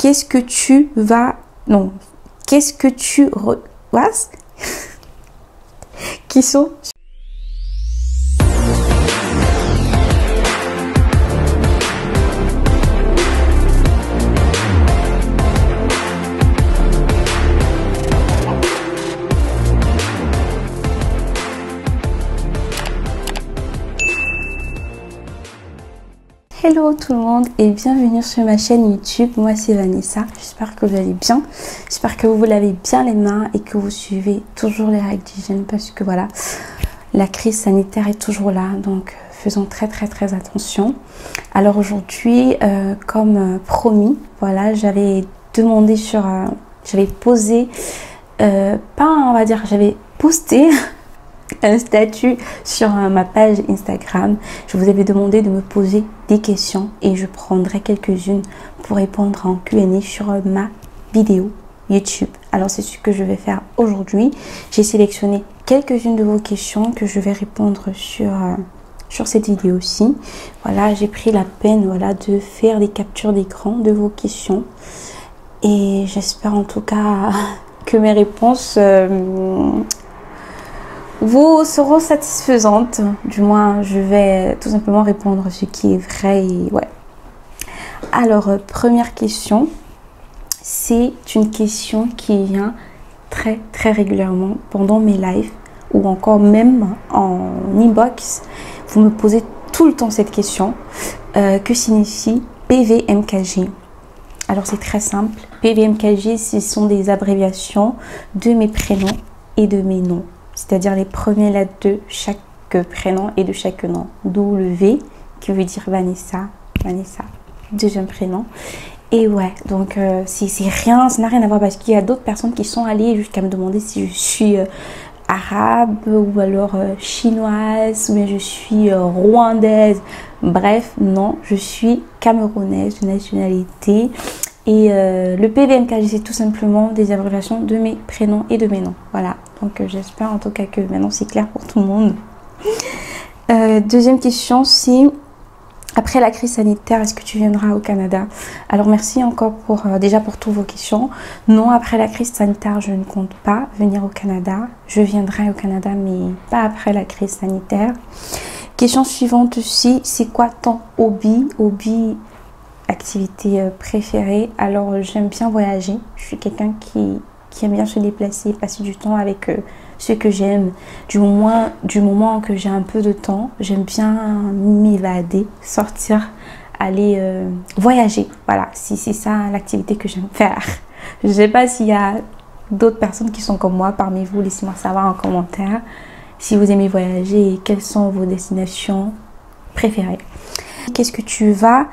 qu'est-ce que tu vas... Non, qu'est-ce que tu... What? Qui sont... Hello tout le monde et bienvenue sur ma chaîne YouTube. Moi c'est Vanessa, j'espère que vous allez bien, j'espère que vous lavez bien les mains et que vous suivez toujours les règles d'hygiène parce que voilà, la crise sanitaire est toujours là, donc faisons très attention. Alors aujourd'hui, comme promis, voilà, j'avais demandé sur, j'avais posé, j'avais posté un statut sur ma page Instagram. Je vous avais demandé de me poser des questions et je prendrai quelques-unes pour répondre en Q&A sur ma vidéo YouTube. Alors c'est ce que je vais faire aujourd'hui. J'ai sélectionné quelques-unes de vos questions que je vais répondre sur cette vidéo-ci. Voilà, j'ai pris la peine de faire des captures d'écran de vos questions et j'espère en tout cas que mes réponses vous seront satisfaisantes. Du moins, je vais tout simplement répondre ce qui est vrai. Et ouais. Alors, première question. C'est une question qui vient très régulièrement pendant mes lives ou encore même en inbox. Vous me posez tout le temps cette question. Que signifie PVMKG? Alors, c'est très simple. PVMKG, ce sont des abréviations de mes prénoms et de mes noms. C'est-à-dire les premières lettres de chaque prénom et de chaque nom. D'où le V qui veut dire Vanessa, deuxième prénom. Et ouais, donc c'est rien, ça n'a rien à voir parce qu'il y a d'autres personnes qui sont allées jusqu'à me demander si je suis arabe ou alors chinoise ou bien je suis rwandaise. Bref, non, je suis camerounaise de nationalité. Et le PVMKG, c'est tout simplement des abréviations de mes prénoms et de mes noms. Voilà, donc j'espère en tout cas que maintenant c'est clair pour tout le monde. Deuxième question, c'est après la crise sanitaire, est-ce que tu viendras au Canada? Alors merci encore déjà pour toutes vos questions. Non, après la crise sanitaire, je ne compte pas venir au Canada. Je viendrai au Canada, mais pas après la crise sanitaire. Question suivante aussi, c'est quoi ton hobby? Activité préférée. Alors j'aime bien voyager, je suis quelqu'un qui aime bien se déplacer, passer du temps avec ceux que j'aime. Du moment que j'ai un peu de temps, j'aime bien m'évader, sortir, aller voyager. Voilà, c'est ça l'activité que j'aime faire. Je ne sais pas s'il y a d'autres personnes qui sont comme moi parmi vous, laissez-moi savoir en commentaire si vous aimez voyager et quelles sont vos destinations préférées. Qu'est-ce que tu vas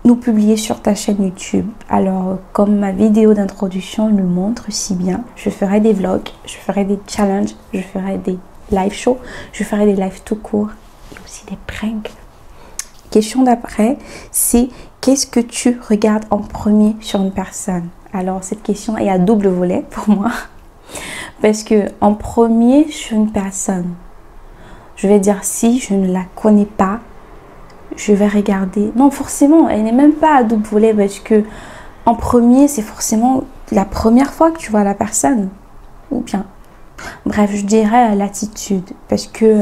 nous publier sur ta chaîne YouTube? Alors, comme ma vidéo d'introduction le montre si bien, je ferai des vlogs, je ferai des challenges, je ferai des live shows, je ferai des lives tout court et aussi des pranks. Question d'après, c'est qu'est-ce que tu regardes en premier sur une personne? Alors, cette question est à double volet pour moi parce que en premier sur une personne, je vais dire si je ne la connais pas, je vais regarder. Non, forcément, elle n'est même pas à double volet parce que en premier, c'est forcément la première fois que tu vois la personne. Ou bien, bref, je dirais l'attitude parce que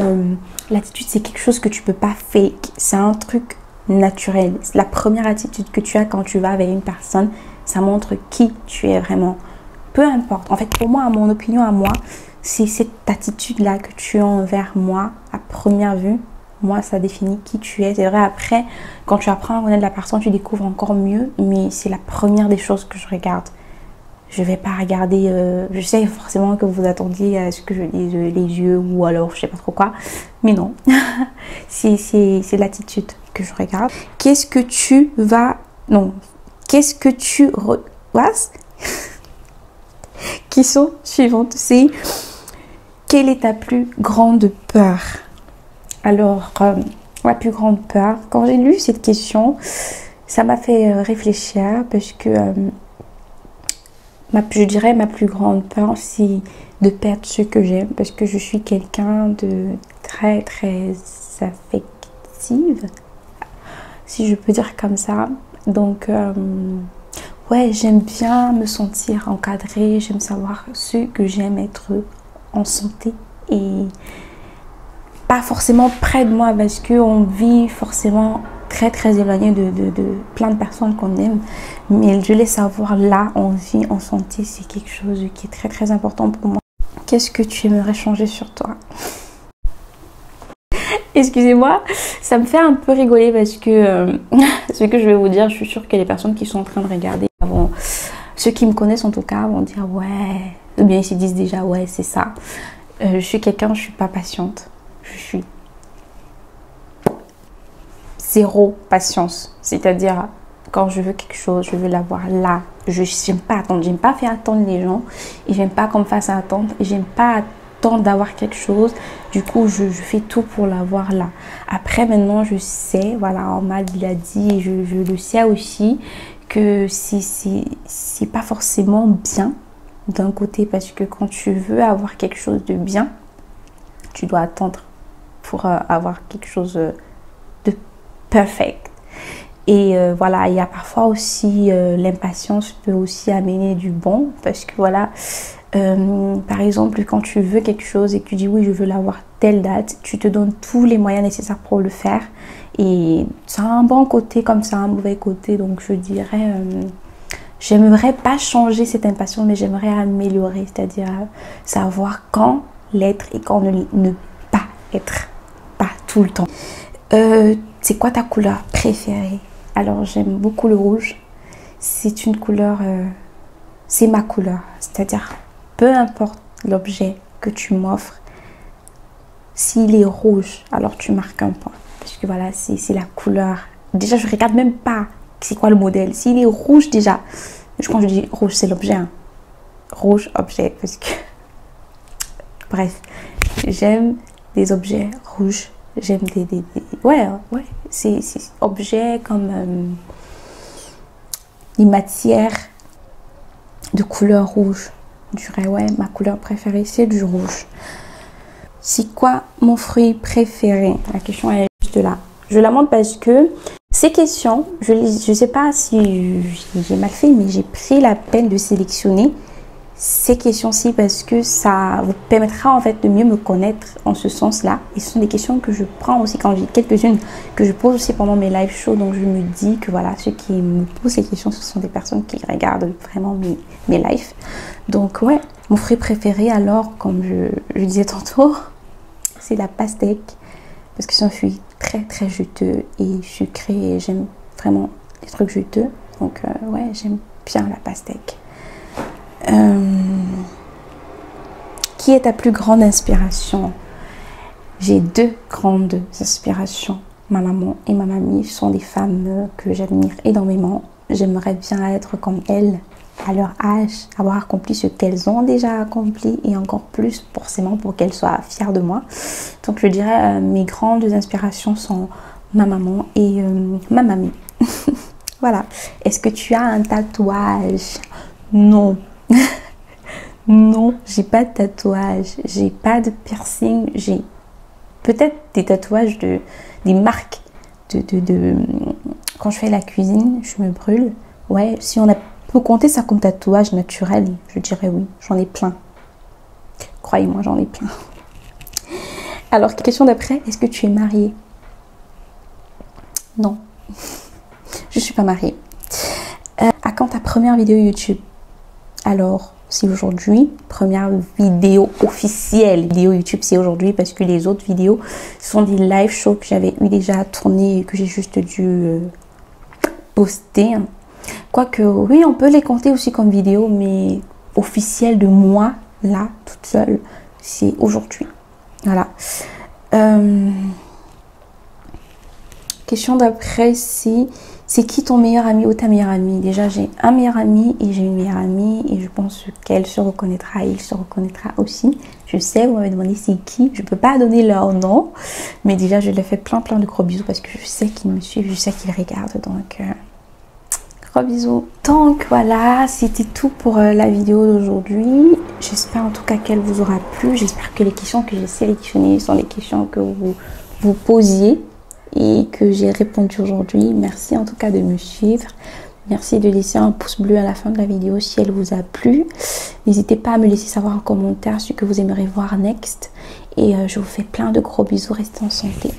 l'attitude, c'est quelque chose que tu peux pas fake. C'est un truc naturel. La première attitude que tu as quand tu vas avec une personne, ça montre qui tu es vraiment. Peu importe. En fait, pour moi, à mon opinion, à moi, c'est cette attitude-là que tu as envers moi à première vue. Moi, ça définit qui tu es. C'est vrai, après, quand tu apprends à connaître la personne, tu découvres encore mieux. Mais c'est la première des choses que je regarde. Je ne vais pas regarder... je sais forcément que vous attendiez à ce que je dise les yeux ou alors je ne sais pas trop quoi. Mais non. c'est l'attitude que je regarde. Qu'est-ce que tu vas... Non. Qu'est-ce que tu... What? Question suivante, c'est... Quelle est ta plus grande peur? Alors, ma plus grande peur, quand j'ai lu cette question, ça m'a fait réfléchir parce que je dirais ma plus grande peur, c'est de perdre ce que j'aime parce que je suis quelqu'un de très affective, si je peux dire comme ça. Donc, ouais, j'aime bien me sentir encadrée, j'aime savoir ce que j'aime être en santé et pas forcément près de moi parce qu'on vit forcément très éloigné de plein de personnes qu'on aime, mais je les savoir là en vie, en santé, c'est quelque chose qui est très important pour moi. Qu'est-ce que tu aimerais changer sur toi? Excusez-moi, ça me fait un peu rigoler parce que ce que je vais vous dire, je suis sûre que les personnes qui sont en train de regarder, bon, ceux qui me connaissent en tout cas vont dire ouais, ou bien ils se disent déjà ouais, c'est ça. Je suis quelqu'un, je suis pas patiente, je suis zéro patience, c'est-à-dire quand je veux quelque chose, je veux l'avoir là. Je n'aime pas attendre, j'aime pas faire attendre les gens et j'aime pas qu'on me fasse attendre et j'aime pas attendre d'avoir quelque chose. Du coup, je fais tout pour l'avoir là. Après, maintenant, je sais, voilà, on m'a dit et je le sais aussi que c'est pas forcément bien d'un côté parce que quand tu veux avoir quelque chose de bien, tu dois attendre pour avoir quelque chose de perfect. Et voilà, il y a parfois aussi l'impatience peut aussi amener du bon parce que voilà, par exemple, quand tu veux quelque chose et que tu dis oui, je veux l'avoir telle date, tu te donnes tous les moyens nécessaires pour le faire. Et ça a un bon côté comme ça, un mauvais côté. Donc je dirais, j'aimerais pas changer cette impatience, mais j'aimerais améliorer, c'est-à-dire savoir quand l'être et quand ne pas être, pas tout le temps. C'est quoi ta couleur préférée? Alors j'aime beaucoup le rouge. C'est une couleur, c'est ma couleur. C'est-à-dire, peu importe l'objet que tu m'offres, s'il est rouge, alors tu marques un point. Parce que voilà, c'est la couleur. Déjà, je regarde même pas c'est quoi le modèle. S'il est rouge déjà, quand je dis rouge, c'est l'objet. Hein. Rouge, objet. Parce que, bref, j'aime des objets rouges. J'aime ouais, c'est objets comme les matières de couleur rouge. Je dirais, ouais, ma couleur préférée, c'est du rouge. C'est quoi mon fruit préféré? La question est juste là. Je la montre parce que ces questions, je sais pas si j'ai mal fait, mais j'ai pris la peine de sélectionner ces questions-ci parce que ça vous permettra en fait de mieux me connaître en ce sens-là. Et ce sont des questions que je prends aussi quand j'ai quelques-unes que je pose aussi pendant mes live shows. Donc je me dis que voilà, ceux qui me posent ces questions, ce sont des personnes qui regardent vraiment mes lives. Donc ouais, mon fruit préféré alors, comme je disais tantôt, c'est la pastèque. Parce que c'est un fruit très juteux et sucré et j'aime vraiment les trucs juteux. Donc ouais, j'aime bien la pastèque. Qui est ta plus grande inspiration? J'ai deux grandes inspirations. Ma maman et ma mamie sont des femmes que j'admire énormément. J'aimerais bien être comme elles à leur âge, avoir accompli ce qu'elles ont déjà accompli et encore plus forcément pour qu'elles soient fières de moi. Donc je dirais mes grandes inspirations sont ma maman et ma mamie. Voilà. Est-ce que tu as un tatouage? Non. Non, j'ai pas de tatouage, j'ai pas de piercing, j'ai peut-être des tatouages des marques quand je fais la cuisine, je me brûle. Ouais, si on peut compter ça comme tatouage naturel, je dirais oui, j'en ai plein. Croyez-moi, j'en ai plein. Alors, question d'après, est-ce que tu es mariée? Non, je suis pas mariée. À quand ta première vidéo YouTube? Alors, c'est aujourd'hui, première vidéo officielle. Vidéo YouTube, c'est aujourd'hui parce que les autres vidéos sont des live shows que j'avais eu déjà à tourner et que j'ai juste dû poster. Quoique, oui, on peut les compter aussi comme vidéo, mais officielle de moi, là, toute seule, c'est aujourd'hui. Voilà. Question d'après, c'est qui ton meilleur ami ou ta meilleure amie? Déjà, j'ai un meilleur ami et j'ai une meilleure amie et je pense qu'elle se reconnaîtra et il se reconnaîtra aussi. Je sais, vous m'avez demandé c'est qui. Je ne peux pas donner leur nom, mais déjà, je leur fais plein de gros bisous parce que je sais qu'ils me suivent, je sais qu'ils regardent. Donc, gros bisous. Donc, voilà, c'était tout pour la vidéo d'aujourd'hui. J'espère en tout cas qu'elle vous aura plu. J'espère que les questions que j'ai sélectionnées sont les questions que vous posiez et que j'ai répondu aujourd'hui. Merci en tout cas de me suivre. Merci de laisser un pouce bleu à la fin de la vidéo si elle vous a plu. N'hésitez pas à me laisser savoir en commentaire ce que vous aimeriez voir next. Et je vous fais plein de gros bisous. Restez en santé.